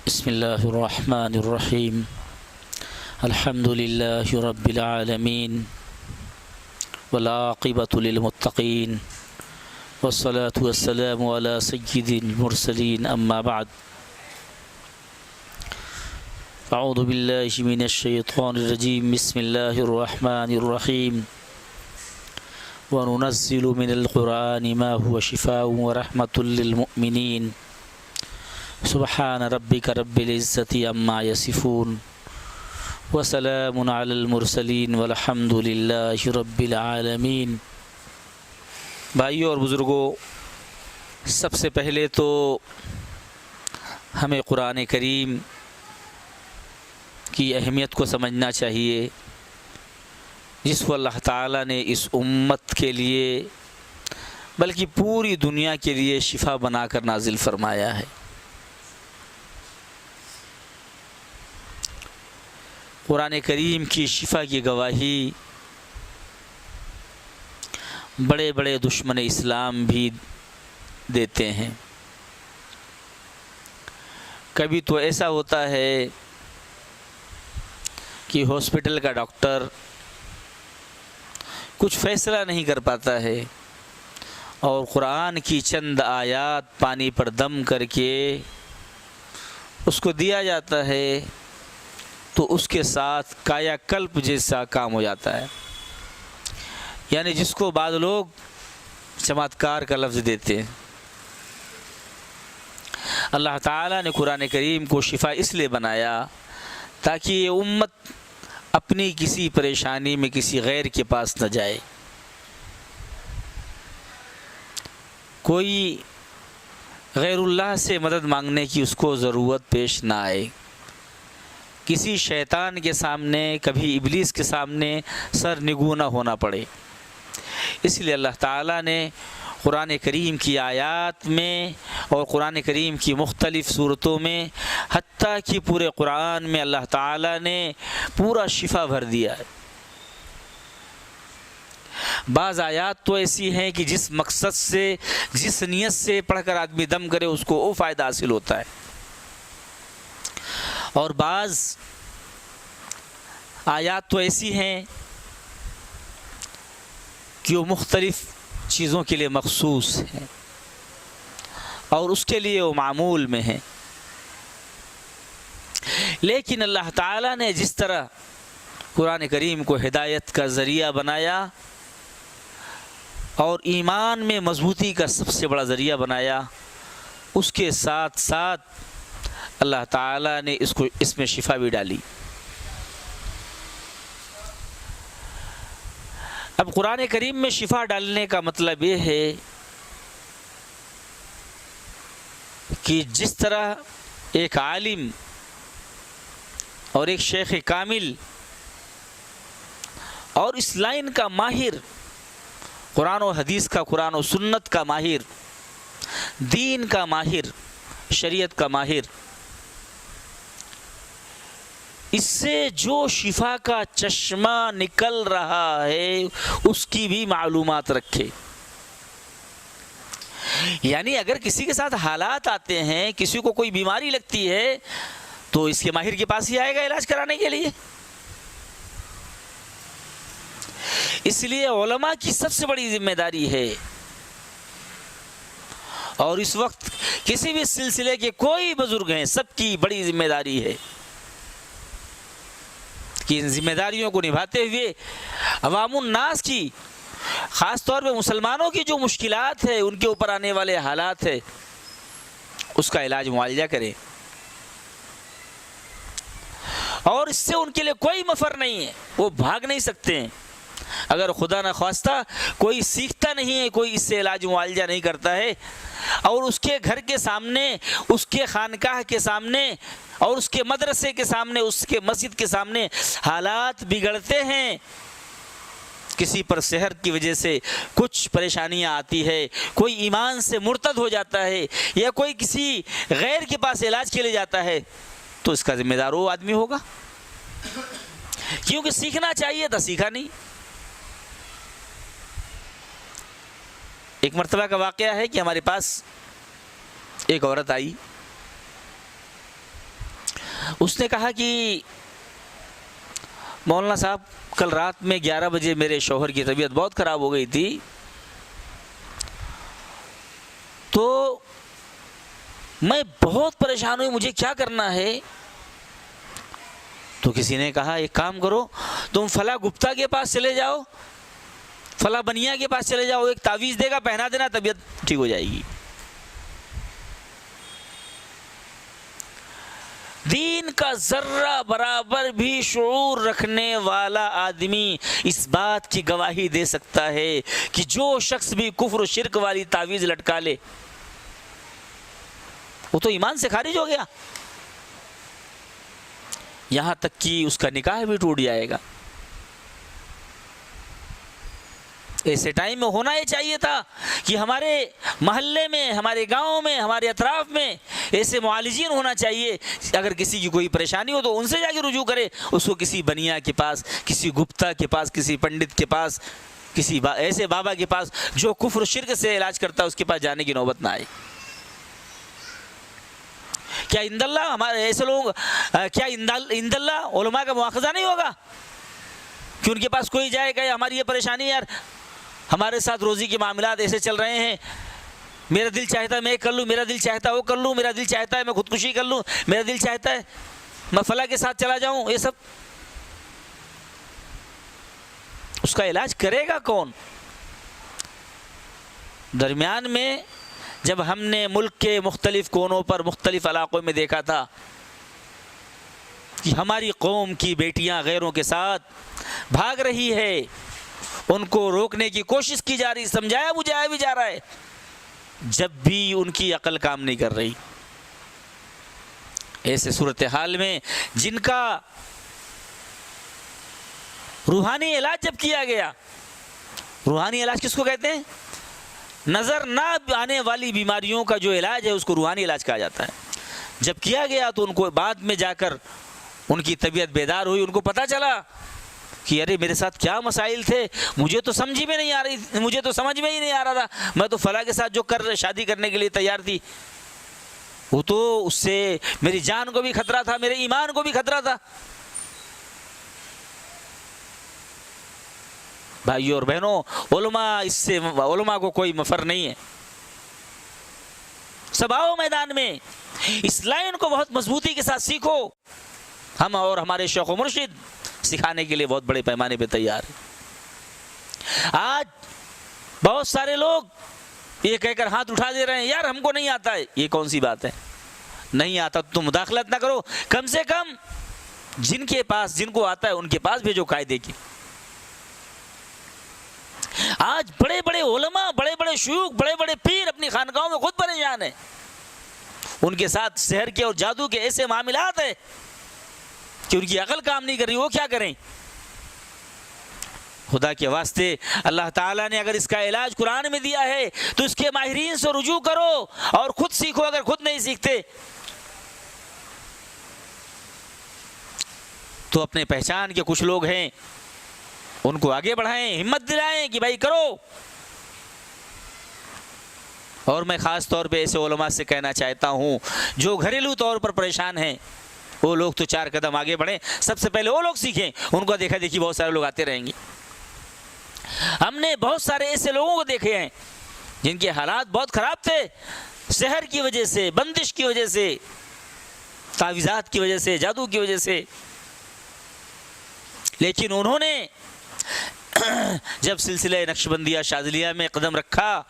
بسم الله الرحمن الرحيم. الحمد لله رب العالمين والعاقبة للمتقين والصلاة والسلام على سيد المرسلين أما بعد. أعوذ بالله من الشيطان الرجيم. بسم الله الرحمن الرحيم. وننزل من القرآن ما هو شفاء ورحمة للمؤمنين. سبحان ربك رب العزة عما يصفون وسلام على المرسلين والحمد لله رب العالمین. بھائیوں اور بزرگوں، سب سے پہلے تو ہمیں قرآن کریم کی اہمیت کو سمجھنا چاہیے، جس کو اللہ تعالیٰ نے اس امت کے لیے بلکہ پوری دنیا کے لیے شفا بنا کر نازل فرمایا ہے. قرآن کریم کی شفا کی گواہی بڑے بڑے دشمن اسلام بھی دیتے ہیں. کبھی تو ایسا ہوتا ہے کہ ہاسپٹل کا ڈاکٹر کچھ فیصلہ نہیں کر پاتا ہے اور قرآن کی چند آیات پانی پر دم کر کے اس کو دیا جاتا ہے تو اس کے ساتھ کایا کلپ جیسا کام ہو جاتا ہے. یعنی جس کو بعض لوگ چمتکار کا لفظ دیتے ہیں. اللہ تعالیٰ نے قرآن کریم کو شفا اس لیے بنایا تاکہ یہ امت اپنی کسی پریشانی میں کسی غیر کے پاس نہ جائے. کوئی غیر اللہ سے مدد مانگنے کی اس کو ضرورت پیش نہ آئے. کسی شیطان کے سامنے، کبھی ابلیس کے سامنے سر نگو نہ ہونا پڑے. اس لیے اللہ تعالیٰ نے قرآن کریم کی آیات میں اور قرآن کریم کی مختلف صورتوں میں، حتیٰ کہ پورے قرآن میں اللہ تعالیٰ نے پورا شفا بھر دیا ہے. بعض آیات تو ایسی ہیں کہ جس مقصد سے، جس نیت سے پڑھ کر آدمی دم کرے اس کو وہ فائدہ حاصل ہوتا ہے، اور بعض آیات تو ایسی ہیں کہ وہ مختلف چیزوں کے لیے مخصوص ہیں اور اس کے لیے وہ معمول میں ہیں. لیکن اللہ تعالیٰ نے جس طرح قرآن کریم کو ہدایت کا ذریعہ بنایا اور ایمان میں مضبوطی کا سب سے بڑا ذریعہ بنایا، اس کے ساتھ ساتھ اللہ تعالیٰ نے اس میں شفا بھی ڈالی. اب قرآن کریم میں شفا ڈالنے کا مطلب یہ ہے کہ جس طرح ایک عالم اور ایک شیخ کامل اور اس لائن کا ماہر، قرآن و حدیث کا، قرآن و سنت کا ماہر، دین کا ماہر، شریعت کا ماہر، اس سے جو شفا کا چشمہ نکل رہا ہے اس کی بھی معلومات رکھے. یعنی اگر کسی کے ساتھ حالات آتے ہیں، کسی کو کوئی بیماری لگتی ہے تو اس کے ماہر کے پاس ہی آئے گا علاج کرانے کے لیے. اس لیے علماء کی سب سے بڑی ذمہ داری ہے، اور اس وقت کسی بھی سلسلے کے کوئی بزرگ ہیں، سب کی بڑی ذمہ داری ہے کہ ان ذمہ داریوں کو نبھاتے ہوئے عوام الناس کی، خاص طور پہ مسلمانوں کی جو مشکلات ہے، ان کے اوپر آنے والے حالات ہے، اس کا علاج معالجہ کریں. اور اس سے ان کے لیے کوئی مفر نہیں ہے، وہ بھاگ نہیں سکتے ہیں. اگر خدا نہ خواستہ کوئی سیکھتا نہیں ہے، کوئی اس سے علاج معالجہ نہیں کرتا ہے، اور اس کے گھر کے سامنے، اس کے خانقاہ کے سامنے اور اس کے مدرسے کے سامنے، اس کے مسجد کے سامنے حالات بگڑتے ہیں، کسی پر سحر کی وجہ سے کچھ پریشانیاں آتی ہے، کوئی ایمان سے مرتد ہو جاتا ہے، یا کوئی کسی غیر کے پاس علاج کے لیے جاتا ہے، تو اس کا ذمہ دار وہ آدمی ہوگا، کیونکہ سیکھنا چاہیے تھا، سیکھا نہیں. ایک مرتبہ کا واقعہ ہے کہ ہمارے پاس ایک عورت آئی اس نے کہا کہ مولانا صاحب کل رات میں 11 بجے میرے شوہر کی طبیعت بہت خراب ہو گئی تھی، تو میں بہت پریشان ہوئی، مجھے کیا کرنا ہے؟ تو کسی نے کہا ایک کام کرو، تم فلاں گپتا کے پاس چلے جاؤ، فلاں بنیا کے پاس چلے جاؤ، ایک تعویذ دے گا، پہنا دینا، طبیعت ٹھیک ہو جائے گی۔ دین کا ذرہ برابر بھی شعور رکھنے والا آدمی اس بات کی گواہی دے سکتا ہے کہ جو شخص بھی کفر و شرک والی تعویذ لٹکا لے وہ تو ایمان سے خارج ہو گیا، یہاں تک کہ اس کا نکاح بھی ٹوٹ جائے گا۔ ایسے ٹائم میں ہونا یہ چاہیے تھا کہ ہمارے محلے میں، ہمارے گاؤں میں، ہمارے اطراف میں ایسے معالجین ہونا چاہیے، اگر کسی کی کوئی پریشانی ہو تو ان سے جا کے رجوع کرے، اس کو کسی بنیا کے پاس، کسی گپتا کے پاس، کسی پنڈت کے پاس، کسی ایسے بابا کے پاس جو کفر و شرک سے علاج کرتا ہے اس کے پاس جانے کی نوبت نہ آئے۔ کیا اند اللہ ہمارے ایسے لوگ، کیا اند اللہ علماء کا مواخذہ نہیں ہوگا کہ ان کے پاس کوئی جائے گا ہماری یہ پریشانی یار، ہمارے ساتھ روزی کے معاملات ایسے چل رہے ہیں، میرا دل چاہتا ہے میں کر لوں، میرا دل چاہتا ہے وہ کر لوں، میرا دل چاہتا ہے میں خودکشی کر لوں، میرا دل چاہتا ہے میں فلاں کے ساتھ چلا جاؤں، یہ سب اس کا علاج کرے گا کون؟ درمیان میں جب ہم نے ملک کے مختلف کونوں پر، مختلف علاقوں میں دیکھا تھا کہ ہماری قوم کی بیٹیاں غیروں کے ساتھ بھاگ رہی ہے، ان کو روکنے کی کوشش کی جا رہی، سمجھایا بجھایا بھی جا رہا ہے، جب بھی ان کی عقل کام نہیں کر رہی، ایسے صورتحال میں جن کا روحانی علاج جب کیا گیا، روحانی علاج کس کو کہتے ہیں؟ نظر نہ آنے والی بیماریوں کا جو علاج ہے اس کو روحانی علاج کہا جاتا ہے۔ جب کیا گیا تو ان کو بعد میں جا کر ان کی طبیعت بیدار ہوئی، ان کو پتہ چلا کہ ارے میرے ساتھ کیا مسائل تھے، مجھے تو سمجھ میں نہیں آ رہی، مجھے تو سمجھ میں ہی نہیں آ رہا تھا، میں تو فلاں کے ساتھ جو شادی کرنے کے لیے تیار تھی، وہ تو اس سے میری جان کو بھی خطرہ تھا، میرے ایمان کو بھی خطرہ تھا۔ بھائیوں اور بہنوں، علماء اس سے، علماء کو کوئی مفر نہیں ہے، سب آؤ میدان میں، اس لائن کو بہت مضبوطی کے ساتھ سیکھو، ہم اور ہمارے شیخ و مرشد سکھانے کے لیے بہت بڑے پیمانے پہ تیار ہیں۔ آج بہت سارے لوگ یہ کہہ کر ہاتھ اٹھا دے رہے ہیں یار ہم کو نہیں آتا ہے، یہ کون سی بات ہے؟ نہیں آتا تو مداخلت نہ کرو، کم سے کم جن کے پاس، جن کو آتا ہے ان کے پاس بھیجو قاعدے کی۔ آج بڑے بڑے علماء، بڑے بڑے شیوخ، بڑے بڑے پیر اپنی خانقاہوں میں خود پریشان ہیں، ان کے ساتھ سحر کے اور جادو کے ایسے معاملات ہیں کہ ان کی عقل کام نہیں کر رہی، وہ کیا کریں؟ خدا کے واسطے اللہ تعالیٰ نے اگر اس کا علاج قرآن میں دیا ہے تو اس کے ماہرین سے رجوع کرو اور خود سیکھو، اگر خود نہیں سیکھتے تو اپنے پہچان کے کچھ لوگ ہیں ان کو آگے بڑھائیں، ہمت دلائیں کہ بھائی کرو۔ اور میں خاص طور پہ ایسے علماء سے کہنا چاہتا ہوں جو گھریلو طور پر پریشان ہیں، وہ لوگ تو 4 قدم آگے بڑھیں، سب سے پہلے وہ لوگ سیکھیں، ان کو دیکھا دیکھی بہت سارے لوگ آتے رہیں گے۔ ہم نے بہت سارے ایسے لوگوں کو دیکھے ہیں جن کے حالات بہت خراب تھے، سحر کی وجہ سے، بندش کی وجہ سے، تعویذات کی وجہ سے، جادو کی وجہ سے، لیکن انہوں نے جب سلسلہ نقشبندیہ شاذلیہ میں قدم رکھا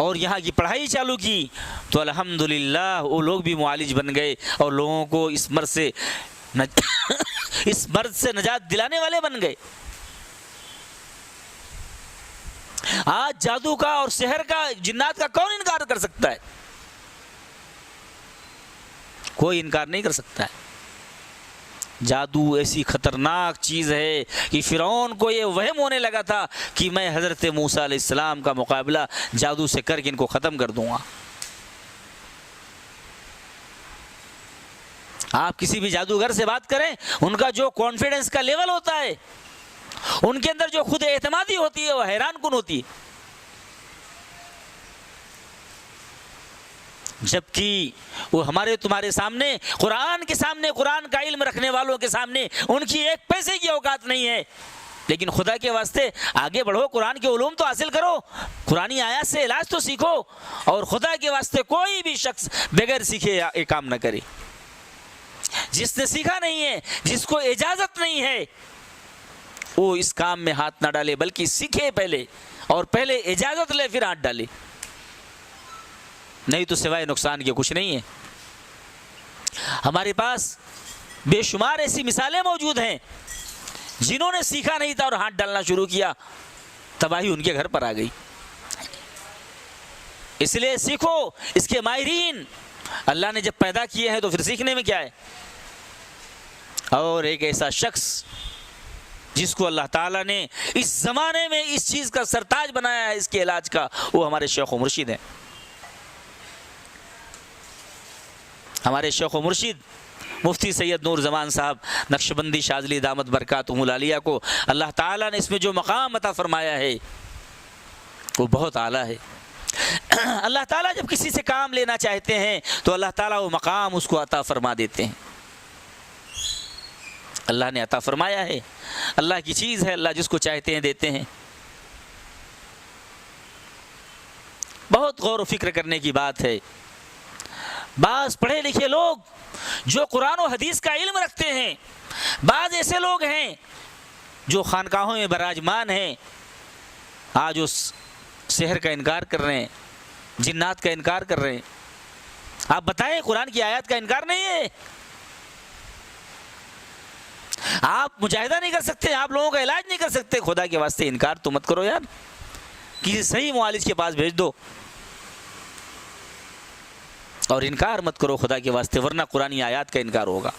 اور یہاں کی پڑھائی چالو کی تو الحمدللہ وہ لوگ بھی معالج بن گئے اور لوگوں کو اس مرض سے نجات دلانے والے بن گئے۔ آج جادو کا اور سحر کا، جنات کا کون انکار کر سکتا ہے؟ کوئی انکار نہیں کر سکتا ہے۔ جادو ایسی خطرناک چیز ہے کہ فرعون کو یہ وہم ہونے لگا تھا کہ میں حضرت موسیٰ علیہ السلام کا مقابلہ جادو سے کر کے ان کو ختم کر دوں گا۔ آپ کسی بھی جادوگر سے بات کریں، ان کا جو کانفیڈنس کا لیول ہوتا ہے، ان کے اندر جو خود اعتمادی ہوتی ہے، وہ حیران کن ہوتی ہے۔ جبکہ وہ ہمارے تمہارے سامنے قرآن کے سامنے، قرآن کا علم رکھنے والوں کے سامنے ان کی ایک پیسے کی اوقات نہیں ہے. لیکن خدا کے واسطے آگے بڑھو، قرآن کے علوم تو حاصل کرو، قرآنی آیات سے علاج تو سیکھو، اور خدا کے واسطے کوئی بھی شخص بغیر سیکھے یہ کام نہ کرے. جس نے سیکھا نہیں ہے، جس کو اجازت نہیں ہے، وہ اس کام میں ہاتھ نہ ڈالے، بلکہ سیکھے پہلے، اور پہلے اجازت لے پھر ہاتھ ڈالے، نہیں تو سوائے نقصان کے کچھ نہیں ہے. ہمارے پاس بے شمار ایسی مثالیں موجود ہیں جنہوں نے سیکھا نہیں تھا اور ہاتھ ڈالنا شروع کیا، تباہی ان کے گھر پر آ گئی. اس لیے سیکھو. اس کے ماہرین اللہ نے جب پیدا کیے ہیں تو پھر سیکھنے میں کیا ہے. اور ایک ایسا شخص جس کو اللہ تعالیٰ نے اس زمانے میں اس چیز کا سرتاج بنایا ہے، اس کے علاج کا، وہ ہمارے شیخ و مرشد ہیں. ہمارے شیخ و مرشد مفتی سید نور زمان صاحب نقشبندی شاذلی دامت برکاتہم العالیہ کو اللہ تعالیٰ نے اس میں جو مقام عطا فرمایا ہے وہ بہت اعلیٰ ہے. اللہ تعالیٰ جب کسی سے کام لینا چاہتے ہیں تو اللہ تعالیٰ وہ مقام اس کو عطا فرما دیتے ہیں. اللہ نے عطا فرمایا ہے، اللہ کی چیز ہے، اللہ جس کو چاہتے ہیں دیتے ہیں. بہت غور و فکر کرنے کی بات ہے. بعض پڑھے لکھے لوگ جو قرآن و حدیث کا علم رکھتے ہیں، بعض ایسے لوگ ہیں جو خانقاہوں میں براجمان ہیں، آج اس سحر کا انکار کر رہے ہیں، جنات کا انکار کر رہے ہیں. آپ بتائیں قرآن کی آیات کا انکار نہیں ہے؟ آپ مجاہدہ نہیں کر سکتے، آپ لوگوں کا علاج نہیں کر سکتے، خدا کے واسطے انکار تو مت کرو یار. کسی صحیح معالج کے پاس بھیج دو اور انکار مت کرو خدا کے واسطے، ورنہ قرآن آیات کا انکار ہوگا.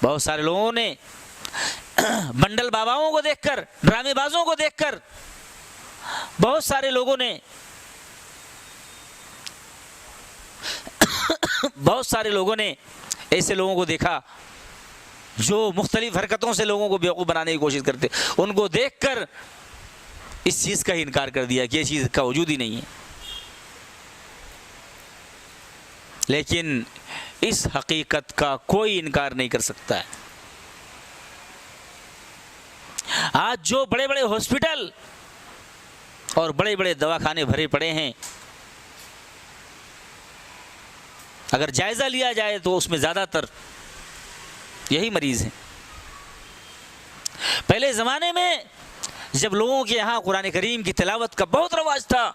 بہت سارے لوگوں نے بنڈل باباؤں کو دیکھ کر، ڈرامے بازوں کو دیکھ کر، بہت سارے لوگوں نے ایسے لوگوں کو دیکھا جو مختلف حرکتوں سے لوگوں کو بیوقوف بنانے کی کوشش کرتے، ان کو دیکھ کر اس چیز کا ہی انکار کر دیا کہ یہ چیز کا وجود ہی نہیں ہے. لیکن اس حقیقت کا کوئی انکار نہیں کر سکتا ہے. آج جو بڑے بڑے ہاسپٹل اور بڑے بڑے دواخانے بھرے پڑے ہیں، اگر جائزہ لیا جائے تو اس میں زیادہ تر یہی مریض ہیں. پہلے زمانے میں جب لوگوں کے یہاں قرآن کریم کی تلاوت کا بہت رواج تھا،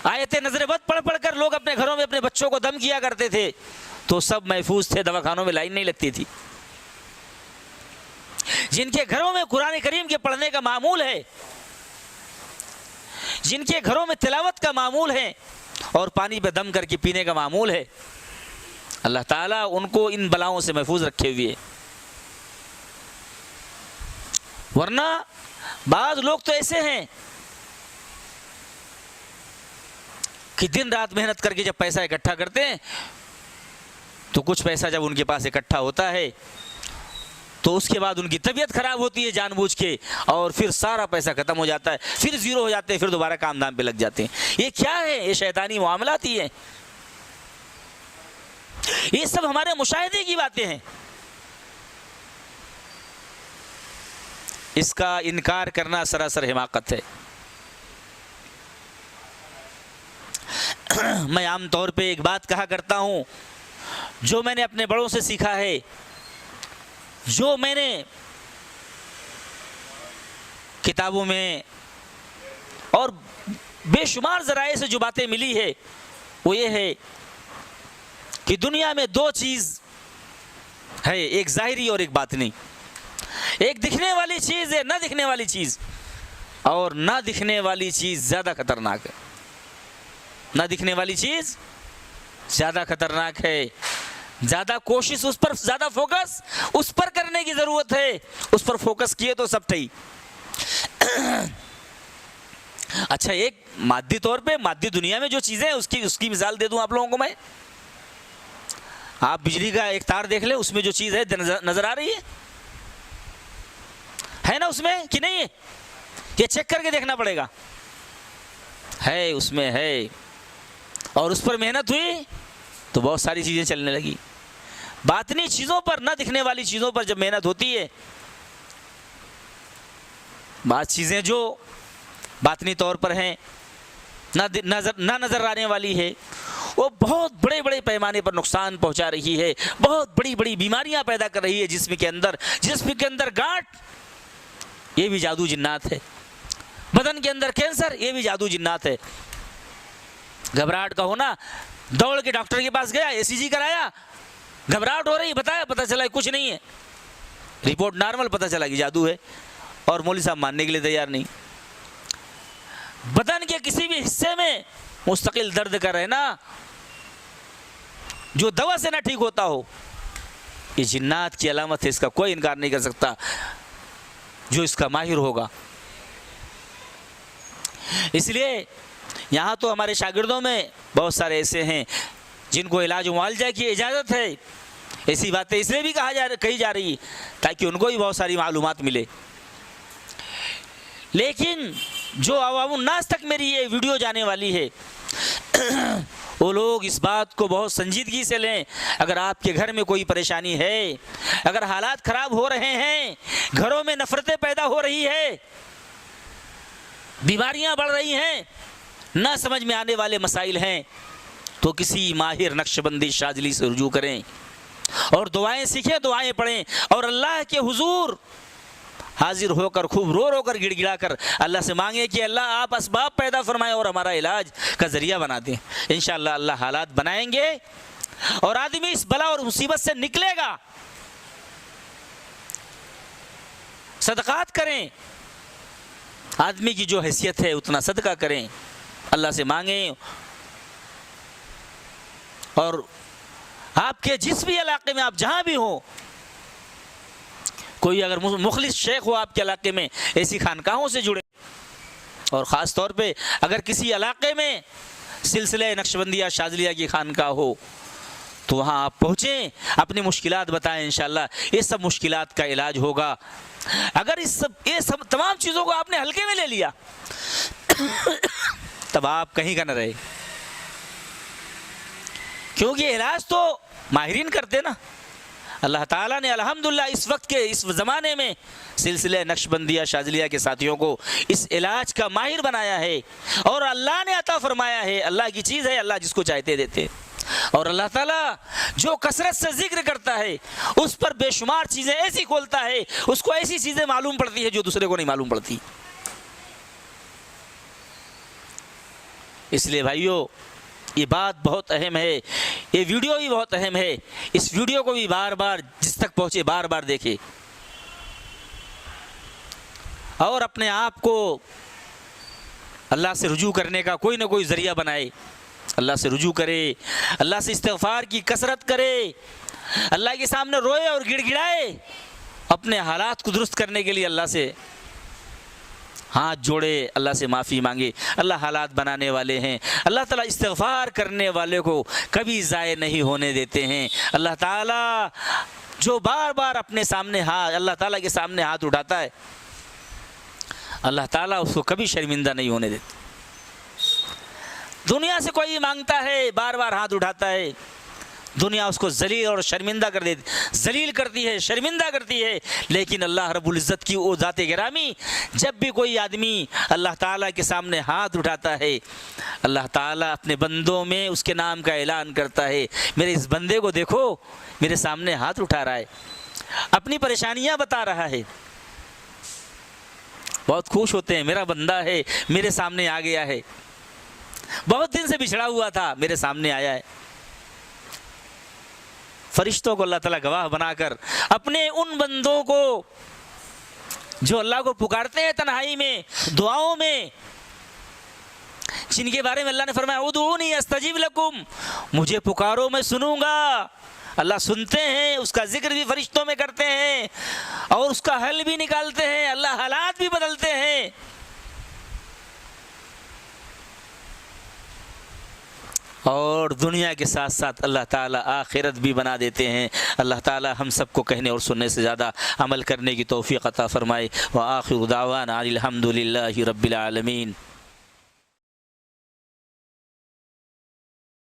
آیت نظر بد پڑھ پڑھ کر لوگ اپنے گھروں میں اپنے بچوں کو دم کیا کرتے تھے، تو سب محفوظ تھے، دواخانوں میں لائن نہیں لگتی تھی. جن کے گھروں میں قرآن کریم کے پڑھنے کا معمول ہے، جن کے گھروں میں تلاوت کا معمول ہے اور پانی پہ دم کر کے پینے کا معمول ہے، اللہ تعالیٰ ان کو ان بلاؤں سے محفوظ رکھے ہوئے. ورنہ بعض لوگ تو ایسے ہیں کہ دن رات محنت کر کے جب پیسہ اکٹھا کرتے ہیں تو کچھ پیسہ جب ان کے پاس اکٹھا ہوتا ہے تو اس کے بعد ان کی طبیعت خراب ہوتی ہے جان بوجھ کے، اور پھر سارا پیسہ ختم ہو جاتا ہے، پھر زیرو ہو جاتے ہیں، پھر دوبارہ کام دام پہ لگ جاتے ہیں. یہ کیا ہے؟ یہ شیطانی معاملات ہی ہیں. یہ سب ہمارے مشاہدے کی باتیں ہیں. اس کا انکار کرنا سراسر حماقت ہے. میں عام طور پہ ایک بات کہا کرتا ہوں جو میں نے اپنے بڑوں سے سیکھا ہے، جو میں نے کتابوں میں اور بے شمار ذرائع سے جو باتیں ملی ہے، وہ یہ ہے کہ دنیا میں دو چیز ہے، ایک ظاہری اور ایک باطنی. ایک دکھنے والی چیز ہے، نہ دکھنے والی چیز، اور نہ دکھنے والی چیز زیادہ خطرناک ہے. نہ دکھنے والی چیز زیادہ خطرناک ہے. زیادہ کوشش اس پر، زیادہ فوکس اس پر کرنے کی ضرورت ہے. اس پر فوکس کیے تو سب ٹھیک. اچھا، ایک مادی طور پہ، مادی دنیا میں جو چیزیں اس کی مثال دے دوں آپ لوگوں کو میں. آپ بجلی کا ایک تار دیکھ لیں، اس میں جو چیز ہے نظر آ رہی ہے نا اس میں کہ نہیں ہے؟ یہ چیک کر کے دیکھنا پڑے گا، ہے اس میں ہے، اور اس پر محنت ہوئی تو بہت ساری چیزیں چلنے لگی۔ باطنی چیزوں پر، نہ دکھنے والی چیزوں پر جب محنت ہوتی ہے، بعض چیزیں جو باطنی طور پر ہیں، نہ نظر آنے والی ہے، وہ بہت بڑے بڑے پیمانے پر نقصان پہنچا رہی ہے، بہت بڑی بڑی بیماریاں پیدا کر رہی ہے جسم کے اندر گاٹھ، یہ بھی جادو جنات ہے۔ بدن کے اندر کینسر، یہ بھی جادو جنات ہے۔ گھبراہٹ کا ہونا، دوڑ کے ڈاکٹر کے پاس گیا، ECG کرایا، گھبراہٹ ہو رہی، بتایا، پتہ چلا کچھ نہیں ہے، رپورٹ نارمل، پتہ چلا کہ جادو ہے، اور مولوی صاحب ماننے کے لیے تیار نہیں۔ بدن کے کسی بھی حصے میں مستقل درد کا رہنا جو دوا سے نہ ٹھیک ہوتا ہو، یہ جنات کی علامت ہے، اس کا کوئی انکار نہیں کر سکتا جو اس کا ماہر ہوگا۔ اس لیے یہاں تو ہمارے شاگردوں میں بہت سارے ایسے ہیں جن کو علاج و معالجہ کی اجازت ہے، ایسی باتیں اس لیے بھی کہی جا رہی تاکہ ان کو بھی بہت ساری معلومات ملے۔ لیکن جو عوام الناس تک میری یہ ویڈیو جانے والی ہے، وہ لوگ اس بات کو بہت سنجیدگی سے لیں۔ اگر آپ کے گھر میں کوئی پریشانی ہے، اگر حالات خراب ہو رہے ہیں، گھروں میں نفرتیں پیدا ہو رہی ہے، بیماریاں بڑھ رہی ہیں، نہ سمجھ میں آنے والے مسائل ہیں، تو کسی ماہر نقش بندی شاذلی سے رجوع کریں اور دعائیں سیکھیں، دعائیں پڑھیں، اور اللہ کے حضور حاضر ہو کر خوب رو رو کر گڑ گڑا کر اللہ سے مانگے کہ اللہ آپ اسباب پیدا فرمائیں اور ہمارا علاج کا ذریعہ بنا دیں۔ انشاءاللہ اللہ حالات بنائیں گے اور آدمی اس بلا اور مصیبت سے نکلے گا۔ صدقات کریں، آدمی کی جو حیثیت ہے اتنا صدقہ کریں، اللہ سے مانگیں، اور آپ کے جس بھی علاقے میں آپ جہاں بھی ہوں، کوئی اگر مخلص شیخ ہو آپ کے علاقے میں، ایسی خانقاہوں سے جڑے، اور خاص طور پہ اگر کسی علاقے میں سلسلہ نقشبندیہ شاذلیہ کی خانقاہ ہو تو وہاں آپ پہنچیں، اپنی مشکلات بتائیں، انشاءاللہ یہ سب مشکلات کا علاج ہوگا۔ اگر یہ سب تمام چیزوں کو آپ نے ہلکے میں لے لیا تب آپ کہیں کا نہ رہے، کیونکہ علاج تو ماہرین کرتے نا۔ اللہ تعالیٰ نے الحمدللہ اس وقت کے اس زمانے میں سلسلہ نقشبندیہ شاذلیہ کے ساتھیوں کو اس علاج کا ماہر بنایا ہے، اور اللہ نے عطا فرمایا ہے۔ اللہ کی چیز ہے، اللہ جس کو چاہتے دیتے، اور اللہ تعالیٰ جو کثرت سے ذکر کرتا ہے اس پر بے شمار چیزیں ایسی کھولتا ہے، اس کو ایسی چیزیں معلوم پڑتی ہے جو دوسرے کو نہیں معلوم پڑتی۔ اس لیے بھائیو، یہ بات بہت اہم ہے، یہ ویڈیو بھی بہت اہم ہے، اس ویڈیو کو بھی بار بار جس تک پہنچے بار بار دیکھے، اور اپنے آپ کو اللہ سے رجوع کرنے کا کوئی نہ کوئی ذریعہ بنائے، اللہ سے رجوع کرے، اللہ سے استغفار کی کثرت کرے، اللہ کے سامنے روئے اور گڑ گڑائے، اپنے حالات کو درست کرنے کے لیے اللہ سے ہاتھ جوڑے، اللہ سے معافی مانگے۔ اللہ حالات بنانے والے ہیں، اللہ تعالیٰ استغفار کرنے والے کو کبھی ضائع نہیں ہونے دیتے ہیں۔ اللہ تعالیٰ جو بار بار اپنے سامنے اللہ تعالیٰ کے سامنے ہاتھ اٹھاتا ہے، اللہ تعالیٰ اس کو کبھی شرمندہ نہیں ہونے دیتے۔ دنیا سے کوئی مانگتا ہے، بار بار ہاتھ اٹھاتا ہے، دنیا اس کو ذلیل اور شرمندہ کر دیتی، ذلیل کرتی ہے، شرمندہ کرتی ہے، لیکن اللہ رب العزت کی وہ ذات گرامی، جب بھی کوئی آدمی اللہ تعالیٰ کے سامنے ہاتھ اٹھاتا ہے، اللہ تعالیٰ اپنے بندوں میں اس کے نام کا اعلان کرتا ہے، میرے اس بندے کو دیکھو، میرے سامنے ہاتھ اٹھا رہا ہے، اپنی پریشانیاں بتا رہا ہے، بہت خوش ہوتے ہیں، میرا بندہ ہے، میرے سامنے آ گیا ہے، بہت دن سے بچھڑا ہوا تھا، میرے سامنے آیا ہے۔ فرشتوں کو اللہ تعالیٰ گواہ بنا کر اپنے ان بندوں کو جو اللہ کو پکارتے ہیں تنہائی میں، دعاؤں میں، جن کے بارے میں اللہ نے فرمایا ادعونی استجب لکم، مجھے پکارو میں سنوں گا، اللہ سنتے ہیں، اس کا ذکر بھی فرشتوں میں کرتے ہیں اور اس کا حل بھی نکالتے ہیں، اللہ حالات بھی بدلتے ہیں۔ اور دنیا کے ساتھ ساتھ اللہ تعالیٰ آخرت بھی بنا دیتے ہیں۔ اللہ تعالیٰ ہم سب کو کہنے اور سننے سے زیادہ عمل کرنے کی توفیق عطا فرمائے۔ وآخر دعوانا الحمد للہ رب العالمین۔